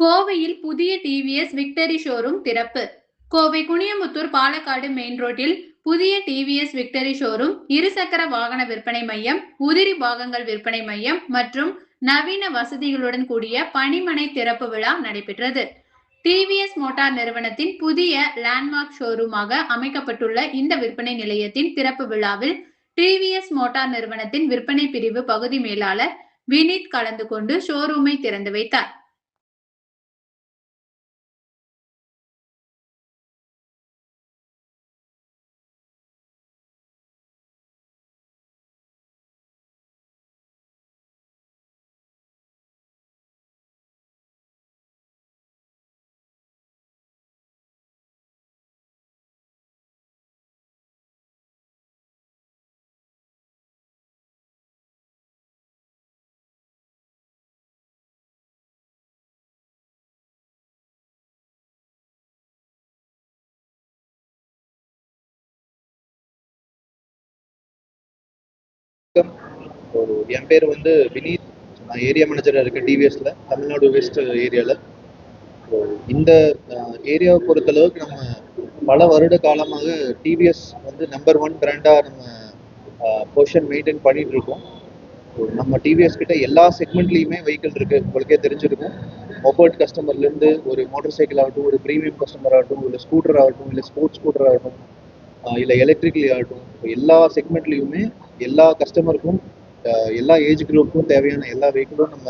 கோவையில் புதிய TVS victory showroom திறப்பு. கோவை குனியமுத்தூர் பாலக்காடு மெயின் ரோட்டில் புதிய டிவிஎஸ் விக்டரி ஷோரூம், இருசக்கர வாகன விற்பனை மையம், உதிரி பாகங்கள் விற்பனை மையம் மற்றும் நவீன வசதிகளுடன் கூடிய பணிமனை திறப்பு விழா நடைபெற்றது. டிவிஎஸ் மோட்டார் நிறுவனத்தின் புதிய லேண்ட்மார்க் ஷோரூமாக அமைக்கப்பட்டுள்ள இந்த விற்பனை நிலையத்தின் திறப்பு விழாவில் டிவிஎஸ் மோட்டார் நிறுவனத்தின் விற்பனை பிரிவு பகுதி மேலாளர் வினித் கலந்து கொண்டு ஷோரூமை திறந்து வைத்தார். என் பேர் வந்து வினீத். நான் ஏரியா மேனேஜராக இருக்கேன் டிவிஎஸ்ல, தமிழ்நாடு வெஸ்ட் ஏரியாவில். இந்த ஏரியாவை பொறுத்தளவுக்கு நம்ம பல வருட காலமாக டிவிஎஸ் வந்து நம்பர் 1 பிராண்டாக நம்ம பொசிஷன் மெயின்டைன் பண்ணிட்டு இருக்கோம். நம்ம டிவிஎஸ் கிட்ட எல்லா செக்மெண்ட்லேயுமே வெஹிக்கிள் இருக்குது. உங்களுக்கே தெரிஞ்சிருக்கும். மொபைல் கஸ்டமர்லேருந்து ஒரு மோட்டார் சைக்கிள் ஆகட்டும், ஒரு ப்ரீமியம் கஸ்டமர் ஆகட்டும், இல்லை ஸ்கூட்டர் ஆகட்டும், இல்லை ஸ்போர்ட்ஸ் ஸ்கூட்டர் ஆகட்டும், இல்லை எலக்ட்ரிக்கலி ஆகட்டும், எல்லா செக்மெண்ட்லேயுமே எல்லா கஸ்டமருக்கும் எல்லா ஏஜ் குரூப்புக்கும் தேவையான எல்லா வெஹிக்கிளும் நம்ம